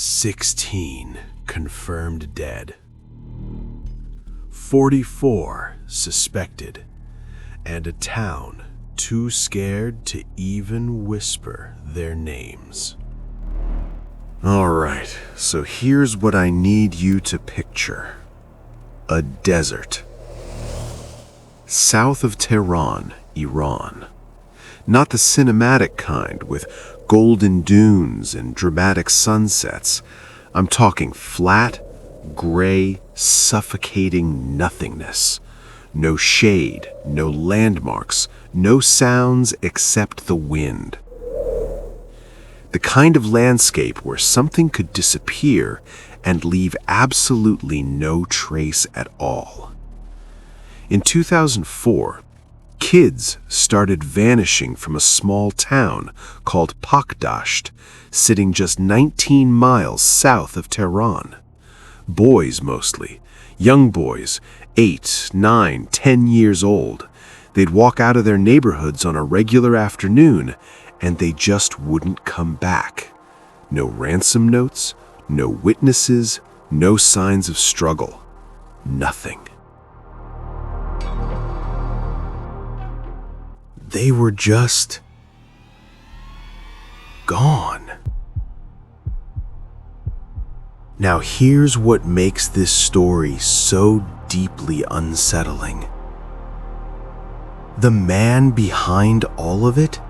16 confirmed dead. 44 suspected. And a town too scared to even whisper their names. All right, so here's what I need you to picture. A desert. South of Tehran, Iran. Not the cinematic kind with golden dunes and dramatic sunsets. I'm talking flat, gray, suffocating nothingness. No shade, no landmarks, no sounds except the wind. The kind of landscape where something could disappear and leave absolutely no trace at all. In 2004, kids started vanishing from a small town called Pakdasht, sitting just 19 miles south of Tehran. Boys mostly, young boys, 8, 9, 10 years old. They'd walk out of their neighborhoods on a regular afternoon, and they just wouldn't come back. No ransom notes, no witnesses, no signs of struggle. Nothing. They were just gone. Now here's what makes this story so deeply unsettling. The man behind all of it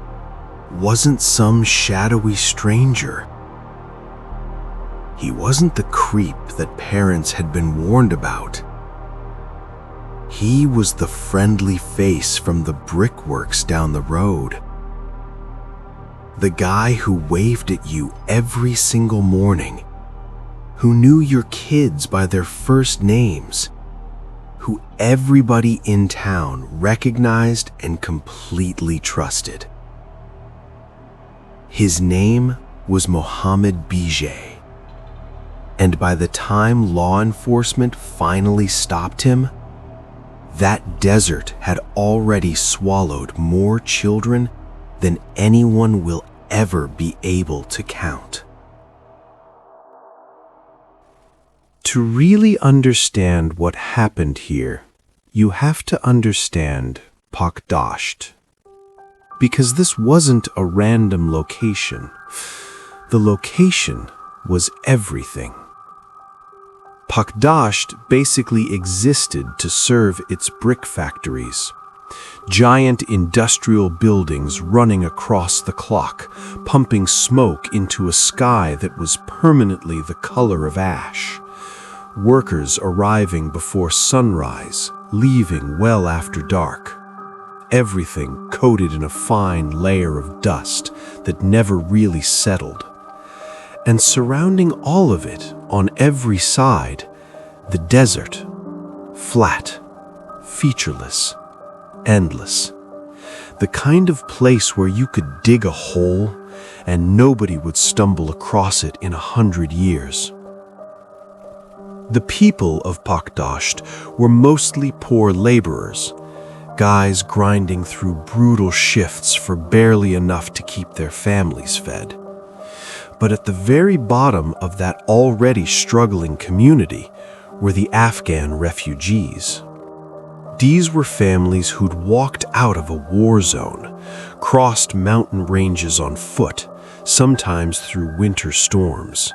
wasn't some shadowy stranger. He wasn't the creep that parents had been warned about. He was the friendly face from the brickworks down the road. The guy who waved at you every single morning, who knew your kids by their first names, who everybody in town recognized and completely trusted. His name was Mohammed Bijeh. And by the time law enforcement finally stopped him, that desert had already swallowed more children than anyone will ever be able to count. To really understand what happened here, you have to understand Pakdasht. Because this wasn't a random location. The location was everything. Pakdasht basically existed to serve its brick factories. Giant industrial buildings running across the clock, pumping smoke into a sky that was permanently the color of ash. Workers arriving before sunrise, leaving well after dark. Everything coated in a fine layer of dust that never really settled. And surrounding all of it, on every side, the desert. Flat, featureless, endless. The kind of place where you could dig a hole and nobody would stumble across it in 100 years. The people of Pakdasht were mostly poor laborers, guys grinding through brutal shifts for barely enough to keep their families fed. But at the very bottom of that already struggling community were the Afghan refugees. These were families who'd walked out of a war zone, crossed mountain ranges on foot, sometimes through winter storms.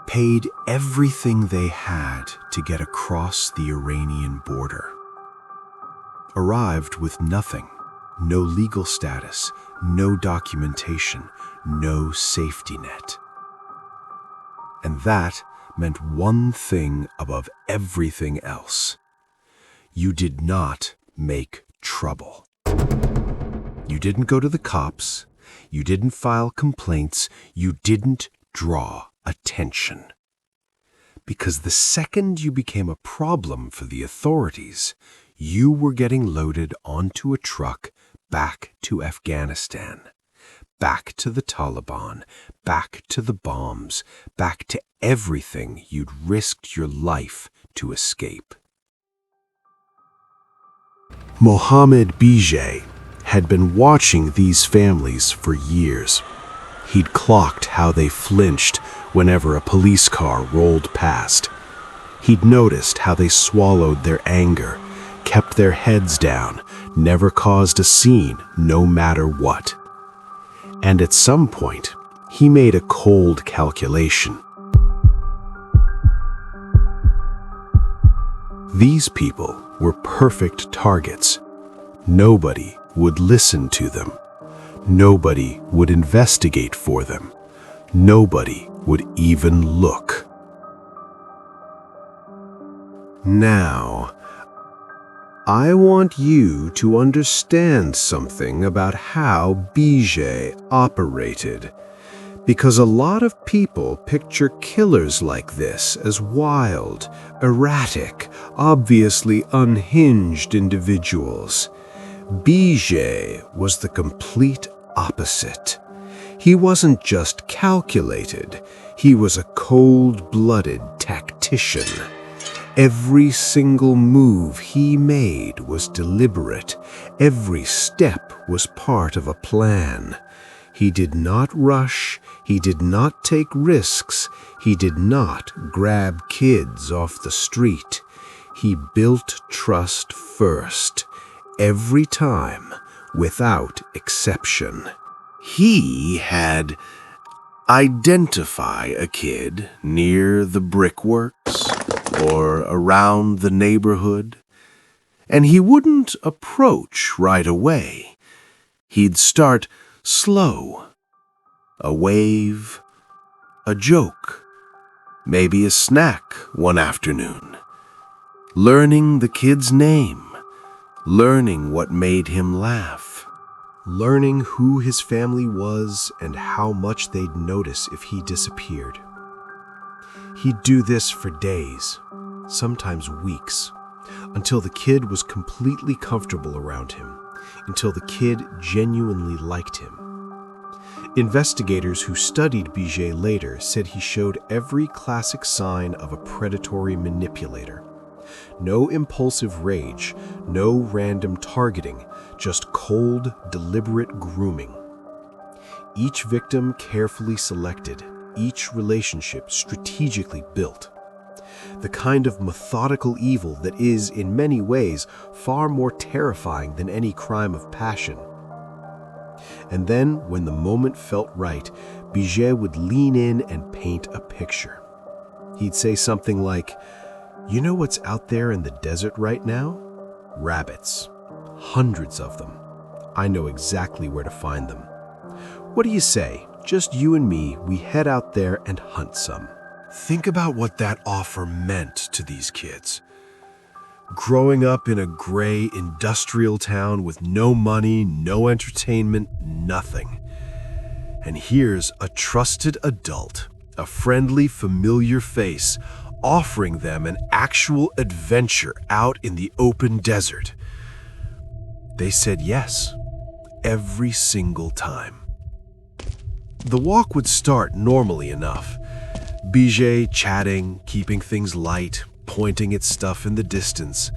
Paid everything they had to get across the Iranian border. Arrived with nothing, no legal status, no documentation, no safety net. And that meant one thing above everything else. You did not make trouble. You didn't go to the cops, you didn't file complaints, you didn't draw attention. Because the second you became a problem for the authorities, you were getting loaded onto a truck back to Afghanistan, back to the Taliban, back to the bombs, back to everything you'd risked your life to escape. Mohammed Bijeh had been watching these families for years. He'd clocked how they flinched whenever a police car rolled past. He'd noticed how they swallowed their anger, kept their heads down, never caused a scene, no matter what. And at some point, he made a cold calculation. These people were perfect targets. Nobody would listen to them. Nobody would investigate for them. Nobody would even look. Now, I want you to understand something about how Bijeh operated, because a lot of people picture killers like this as wild, erratic, obviously unhinged individuals. Bijeh was the complete opposite. He wasn't just calculated, he was a cold-blooded tactician. Every single move he made was deliberate. Every step was part of a plan. He did not rush. He did not take risks. He did not grab kids off the street. He built trust first, every time, without exception. He had identify a kid near the brickworks or around the neighborhood, and he wouldn't approach right away. He'd start slow. A wave, a joke, maybe a snack one afternoon. Learning the kid's name, learning what made him laugh, learning who his family was and how much they'd notice if he disappeared. He'd do this for days, sometimes weeks, until the kid was completely comfortable around him, until the kid genuinely liked him. Investigators who studied Bijeh later said he showed every classic sign of a predatory manipulator. No impulsive rage, no random targeting, just cold, deliberate grooming. Each victim carefully selected, each relationship strategically built. The kind of methodical evil that is, in many ways, far more terrifying than any crime of passion. And then, when the moment felt right, Bijeh would lean in and paint a picture. He'd say something like, "You know what's out there in the desert right now? Rabbits. Hundreds of them. I know exactly where to find them. What do you say? Just you and me, we head out there and hunt some." Think about what that offer meant to these kids. Growing up in a gray industrial town with no money, no entertainment, nothing. And here's a trusted adult, a friendly, familiar face, offering them an actual adventure out in the open desert. They said yes, every single time. The walk would start normally enough. Bijeh chatting, keeping things light, pointing at stuff in the distance.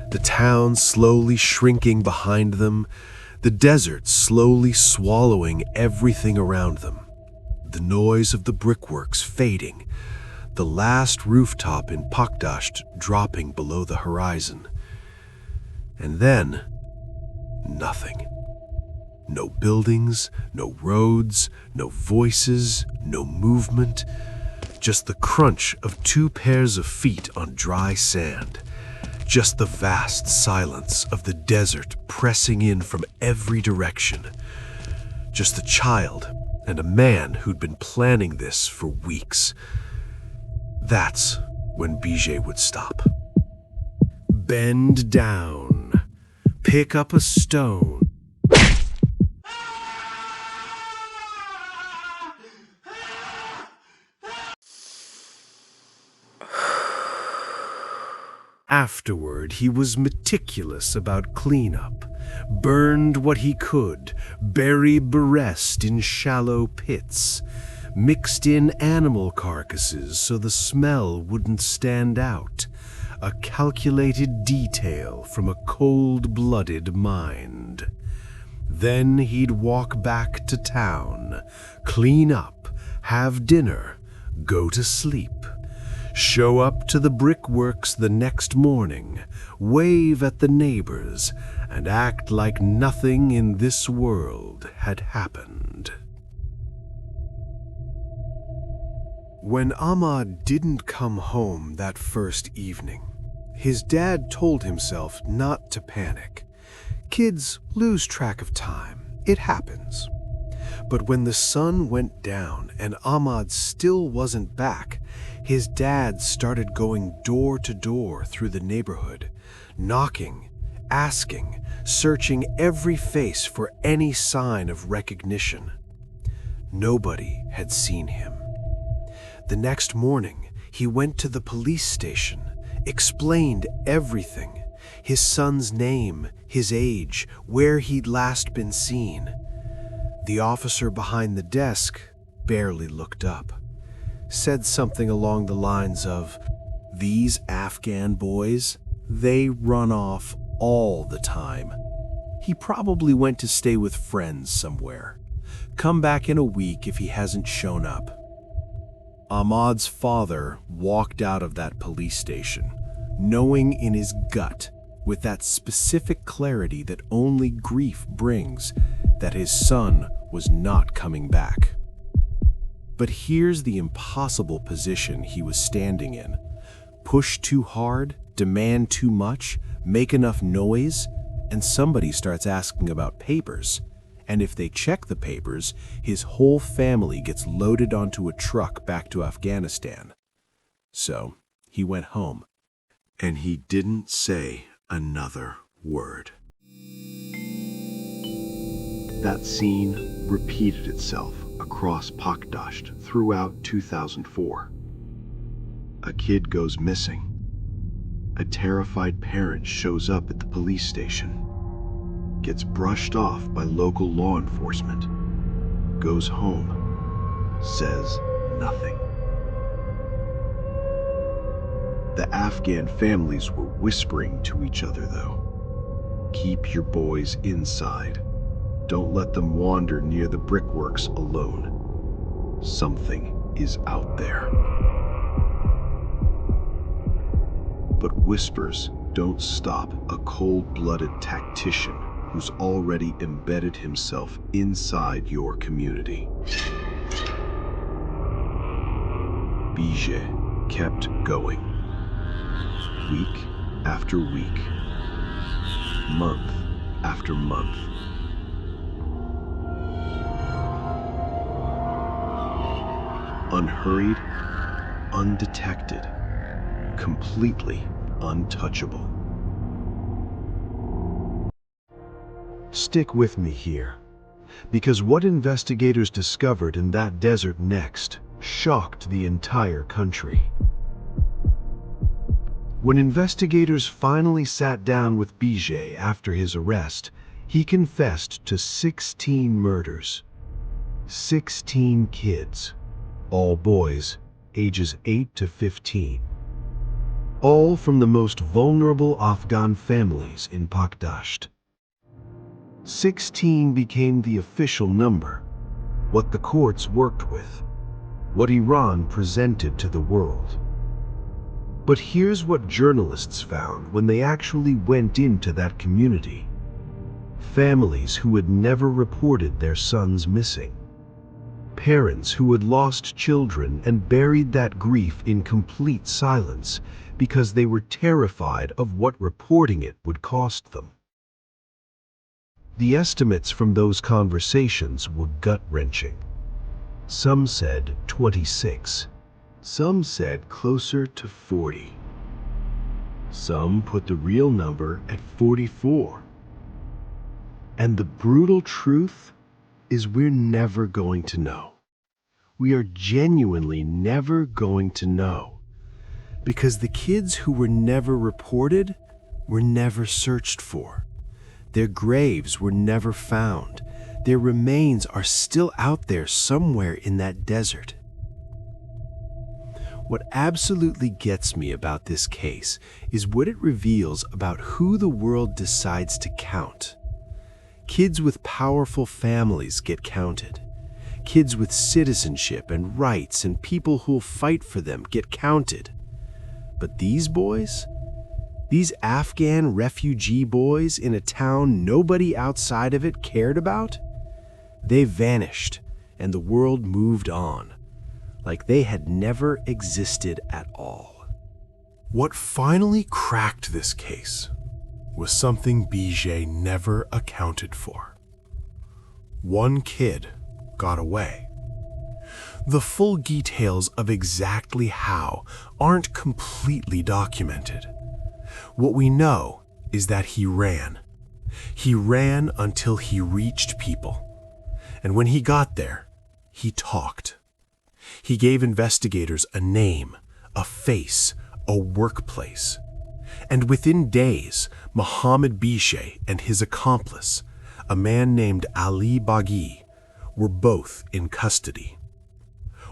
The town slowly shrinking behind them, the desert slowly swallowing everything around them. The noise of the brickworks fading, the last rooftop in Pakdasht dropping below the horizon. And then, nothing. No buildings, no roads, no voices, no movement. Just the crunch of two pairs of feet on dry sand. Just the vast silence of the desert pressing in from every direction. Just a child and a man who'd been planning this for weeks. That's when Bijeh would stop. Bend down. Pick up a stone. Afterward, he was meticulous about cleanup, burned what he could, buried the rest in shallow pits, mixed in animal carcasses so the smell wouldn't stand out, a calculated detail from a cold-blooded mind. Then he'd walk back to town, clean up, have dinner, go to sleep, show up to the brickworks the next morning, wave at the neighbors, and act like nothing in this world had happened. When Ahmad didn't come home that first evening, his dad told himself not to panic. Kids lose track of time. It happens. But when the sun went down and Ahmad still wasn't back, his dad started going door to door through the neighborhood, knocking, asking, searching every face for any sign of recognition. Nobody had seen him. The next morning, he went to the police station, explained everything: his son's name, his age, where he'd last been seen. The officer behind the desk barely looked up, said something along the lines of, "These Afghan boys, they run off all the time. He probably went to stay with friends somewhere. Come back in a week if he hasn't shown up." Ahmad's father walked out of that police station, knowing in his gut, with that specific clarity that only grief brings, that his son was not coming back. But here's the impossible position he was standing in. Push too hard, demand too much, make enough noise, and somebody starts asking about papers. And if they check the papers, his whole family gets loaded onto a truck back to Afghanistan. So he went home, and he didn't say another word. That scene repeated itself across Pakdasht throughout 2004. A kid goes missing. A terrified parent shows up at the police station, gets brushed off by local law enforcement, goes home, says nothing. The Afghan families were whispering to each other, though. "Keep your boys inside. Don't let them wander near the brickworks alone. Something is out there." But whispers don't stop a cold-blooded tactician who's already embedded himself inside your community. Bijeh kept going. Week after week, month after month. Unhurried, undetected, completely untouchable. Stick with me here, because what investigators discovered in that desert next shocked the entire country. When investigators finally sat down with Bijeh after his arrest, he confessed to 16 murders. 16 kids, all boys, ages 8 to 15. All from the most vulnerable Afghan families in Pakdasht. 16 became the official number, what the courts worked with, what Iran presented to the world. But here's what journalists found when they actually went into that community. Families who had never reported their sons missing. Parents who had lost children and buried that grief in complete silence because they were terrified of what reporting it would cost them. The estimates from those conversations were gut-wrenching. Some said 26. Some said closer to 40. Some put the real number at 44. And the brutal truth is we're never going to know. We are genuinely never going to know. Because the kids who were never reported were never searched for. Their graves were never found. Their remains are still out there somewhere in that desert. What absolutely gets me about this case is what it reveals about who the world decides to count. Kids with powerful families get counted. Kids with citizenship and rights and people who'll fight for them get counted. But these boys? These Afghan refugee boys in a town nobody outside of it cared about? They vanished, and the world moved on, like they had never existed at all. What finally cracked this case was something Bijeh never accounted for. One kid got away. The full details of exactly how aren't completely documented. What we know is that he ran. He ran until he reached people. And when he got there, he talked. He gave investigators a name, a face, a workplace. And within days, Mohammed Bijeh and his accomplice, a man named Ali Baghi, were both in custody.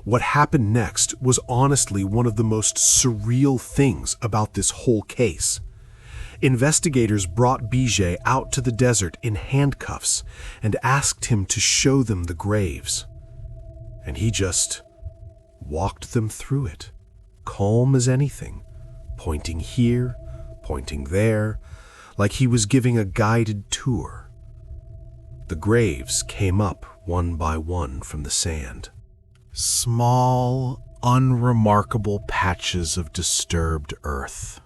What happened next was honestly one of the most surreal things about this whole case. Investigators brought Bijeh out to the desert in handcuffs and asked him to show them the graves. And he just walked them through it, calm as anything, pointing here, pointing there, like he was giving a guided tour. The graves came up one by one from the sand. Small, unremarkable patches of disturbed earth.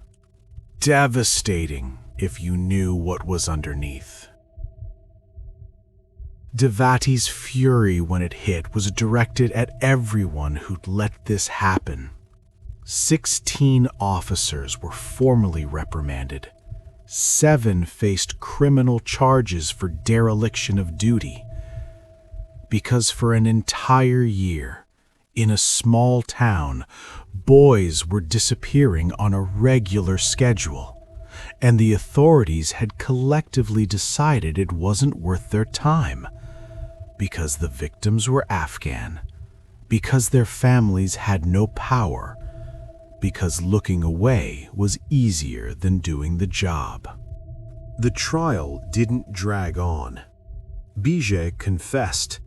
Devastating if you knew what was underneath. Devati's fury when it hit was directed at everyone who'd let this happen. 16 officers were formally reprimanded. 7 faced criminal charges for dereliction of duty. Because for an entire year, in a small town, boys were disappearing on a regular schedule, and the authorities had collectively decided it wasn't worth their time, because the victims were Afghan, because their families had no power, because looking away was easier than doing the job. The trial didn't drag on. Bijeh confessed.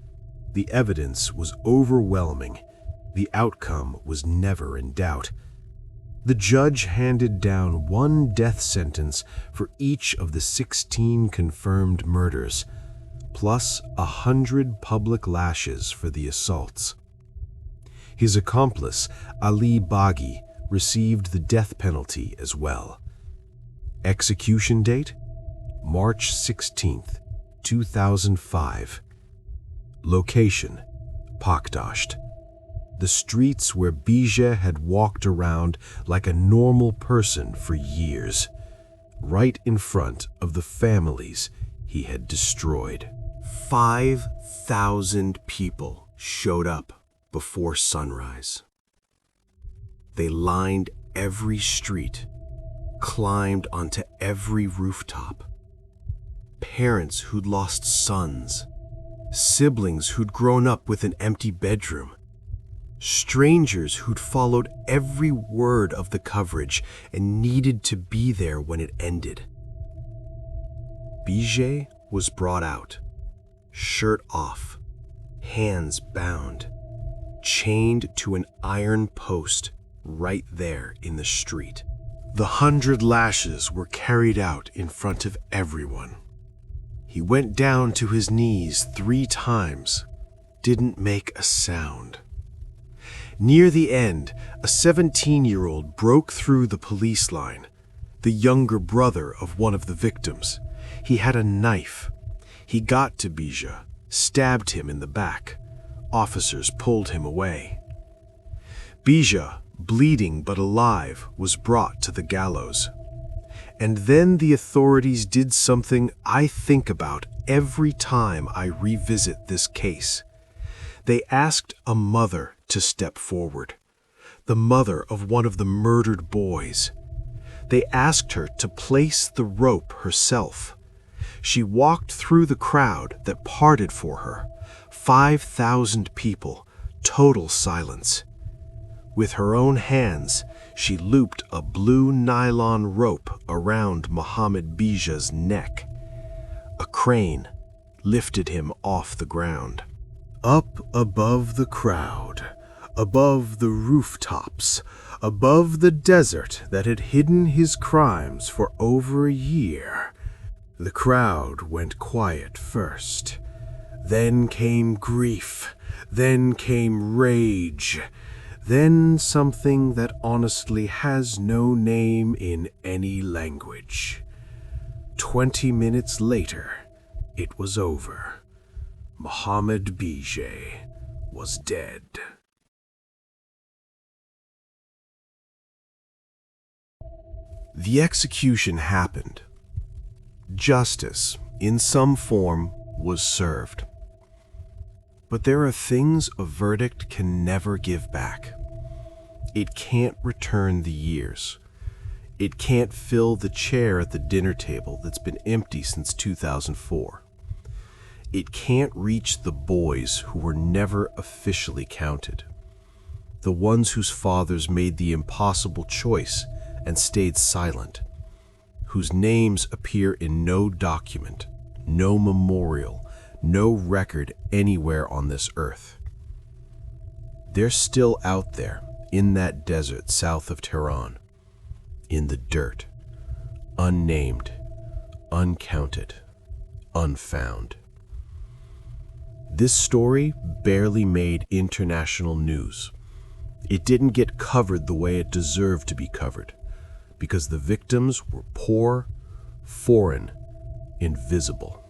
The evidence was overwhelming. The outcome was never in doubt. The judge handed down 1 death sentence for each of the 16 confirmed murders, plus 100 public lashes for the assaults. His accomplice, Ali Baghi, received the death penalty as well. Execution date? March 16th, 2005. Location: Pakdasht. The streets where Bijeh had walked around like a normal person for years, right in front of the families he had destroyed. 5,000 people showed up before sunrise. They lined every street, climbed onto every rooftop. Parents who'd lost sons, siblings who'd grown up with an empty bedroom, strangers who'd followed every word of the coverage and needed to be there when it ended. Bijeh was brought out, shirt off, hands bound, chained to an iron post right there in the street. The 100 lashes were carried out in front of everyone. He went down to his knees 3 times, didn't make a sound. Near the end, a 17-year-old broke through the police line, the younger brother of one of the victims. He had a knife. He got to Bijeh, stabbed him in the back. Officers pulled him away. Bijeh, bleeding but alive, was brought to the gallows. And then the authorities did something I think about every time I revisit this case. They asked a mother to step forward, the mother of one of the murdered boys. They asked her to place the rope herself. She walked through the crowd that parted for her. 5,000 people, total silence. With her own hands, she looped a blue nylon rope around Mohammed Bijeh's neck. A crane, lifted him off the ground. Up above the crowd, above the rooftops, above the desert that had hidden his crimes for over a year, the crowd went quiet first. Then came grief, then came rage, then something that honestly has no name in any language. 20 minutes later, it was over. Mohammed Bijeh was dead. The execution happened. Justice, in some form, was served. But there are things a verdict can never give back. It can't return the years. It can't fill the chair at the dinner table that's been empty since 2004. It can't reach the boys who were never officially counted. The ones whose fathers made the impossible choice and stayed silent, whose names appear in no document, no memorial, no record anywhere on this earth. They're still out there in that desert south of Tehran, in the dirt, unnamed, uncounted, unfound. This story barely made international news. It didn't get covered the way it deserved to be covered, because the victims were poor, foreign, invisible.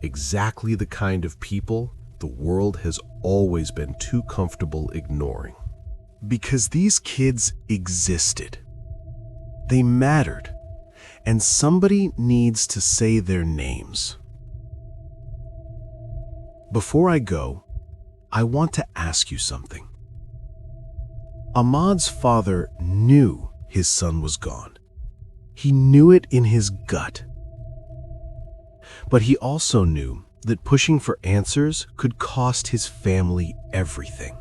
Exactly the kind of people the world has always been too comfortable ignoring. Because these kids existed. They mattered, and somebody needs to say their names. Before I go, I want to ask you something. Ahmad's father knew his son was gone. He knew it in his gut. But he also knew that pushing for answers could cost his family everything.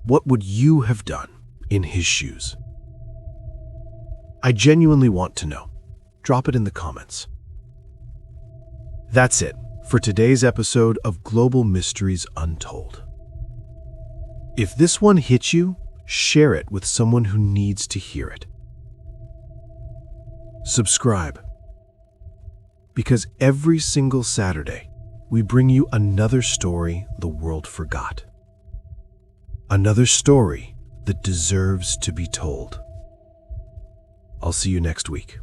What would you have done in his shoes? I genuinely want to know. Drop it in the comments. That's it for today's episode of Global Mysteries Untold. If this one hits you, share it with someone who needs to hear it. Subscribe. Because every single Saturday, we bring you another story the world forgot. Another story that deserves to be told. I'll see you next week.